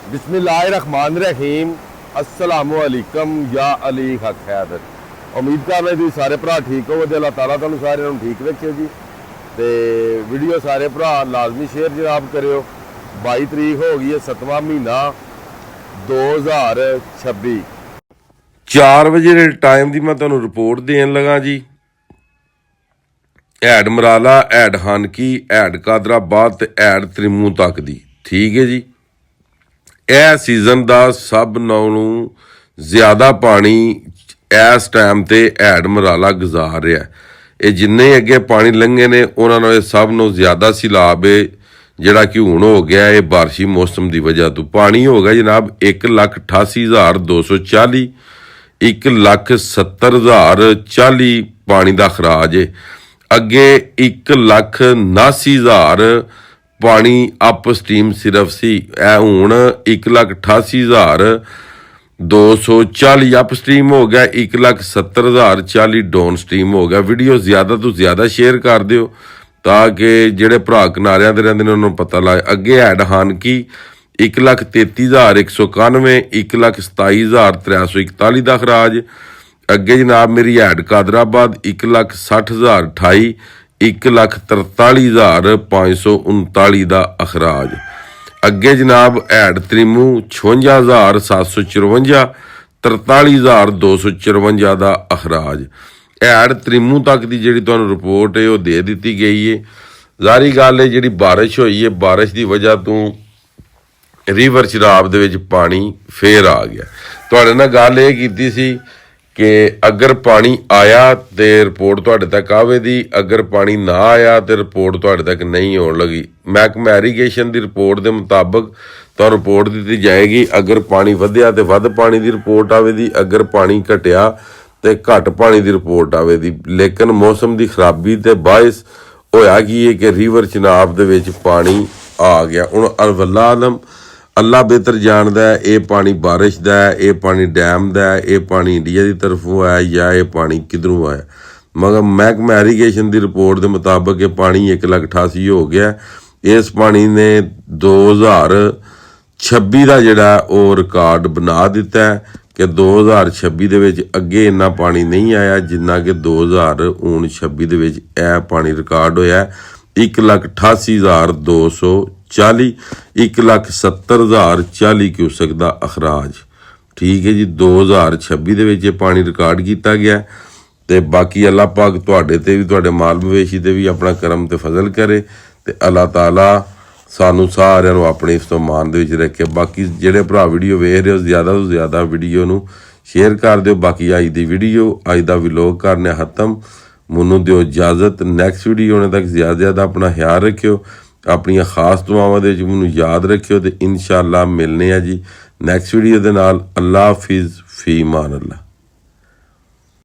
बिस्मिल्लाहिर्रहमानिर्रहीम अस्सलामुअलैकुम या अली हक हैदर। उम्मीद करना तुम सारे भरा ठीक हो, अल्लाह ताला तुहानू सारे ठीक रखे जी। तो वीडियो सारे भरा लाजमी शेयर जनाब करो। 22 तरीक हो गई है, 7वां महीना 2026। 4 बजे टाइम की मैं तुहानू रिपोर्ट देन लगा जी। Head Marala, head Khanki, head Qadirabad ते हैड त्रिमू तक दी। ठीक है जी। यह सीजन का सब नालों ज़्यादा पानी इस टाइम ते हैड मराला गुजार रहा है। ये जिन्ने अगे पानी लंघे ने उन्होंने सब नों ज़्यादा सैलाब है जिहड़ा कि हुण हो गया है बारिशी मौसम की वजह तो। पानी हो गया जनाब 1,88,240, 1,70,040 पानी का खराज है। अगे 1,79,000 पानी अप स्टीम सिर्फ सी, हुण 1,88,240 अप स्टीम हो गया, 1,70,040 डाउन स्टीम हो गया। वीडियो ज़्यादा तो ज़्यादा शेयर कर दिओ ताकि जिहड़े भरा किनारियां ते रहिंदे ने उन्हां नूं पता लगे। अगे हैड हानकी 1,33,191, 1,27,341 का खराज। अगे जनाब मेरी हैड कादराबाद 1,60,028, 1,43,539 का अखराज। अगे जनाब हैड त्रिमू 56,754, 43,254 का अखराज। हैड त्रिमू तक की जी रिपोर्ट है वो दे दी गई है। जारी गल है जी बारिश हुई है, बारिश की वजह तो रिवर शराब दे विच पानी फिर आ गया। तुहाडे नाल गल ये कीती सी कि अगर पानी आया तो रिपोर्ट तुहाडे तक आवेगी, अगर पानी ना आया तो रिपोर्ट तुहाडे तक नहीं आउण लगी। महकमा इरीगेशन की रिपोर्ट के मुताबिक तो रिपोर्ट दी जाएगी। अगर पानी वधिया तो वध पानी की रिपोर्ट आवेगी, अगर पानी घटिया तो घट पानी की रिपोर्ट आवेगी। लेकिन मौसम की खराबी के बायस होया कि रिवर चिनाब दे विच पानी आ गया। हुण अल्लाह आलम, अल्लाह बेहतर जानदा है ये पानी बारिश का है, ये पानी डैम का है, ये पानी इंडिया की तरफों है या ये पानी किधरों आया। मगर महकमा इरीगेशन की रिपोर्ट के मुताबिक ये पानी 1,88,000 हो गया। इस पानी ने 2026 का जिहड़ा वो रिकॉर्ड बना दिता है कि 2026 दे विच अगे इन्ना पानी नहीं आया जिन्ना कि 2026 दे विच यह पानी रिकॉर्ड होया 1,88,240, 1,70,040 क्यूसक का अखराज। ठीक है जी। 2026 दे विच पानी रिकॉर्ड किया गया। तो बाकी अल्लाह पाक तुहाडे ते भी तुहाडे माल मवेशी ते भी अपना करम ते फजल करे ते अल्लाह ताला सानू सारिਆਂ ਨੂੰ ਆਪਣੇ ਇਸ ਤੋਂ ਮਾਨ ਦੇ ਵਿੱਚ ਰੱਖੇ। बाकी ਜਿਹੜੇ ਭਰਾ ਵੀਡੀਓ ਵੇਖ ਰਹੇ ਹੋ ज़्यादा तो ज़्यादा वीडियो ਨੂੰ शेयर कर ਦਿਓ। बाकी ਅੱਜ ਦੀ ਵੀਡੀਓ ਅੱਜ ਦਾ ਵਲੌਗ ਕਰਨੇ ਖਤਮ। ਮੈਨੂੰ ਦਿਓ इजाज़त। नैक्सट वीडियो होने तक ज़्यादा अपना ख्याल रखियो, अपनिया खास दुआवां दे विच मैनूं याद रखियो ते इंशाअल्लाह मिलने आ जी नैक्सट वीडियो दे नाल। अल्लाह हाफिज़, फी मान अल्लाह।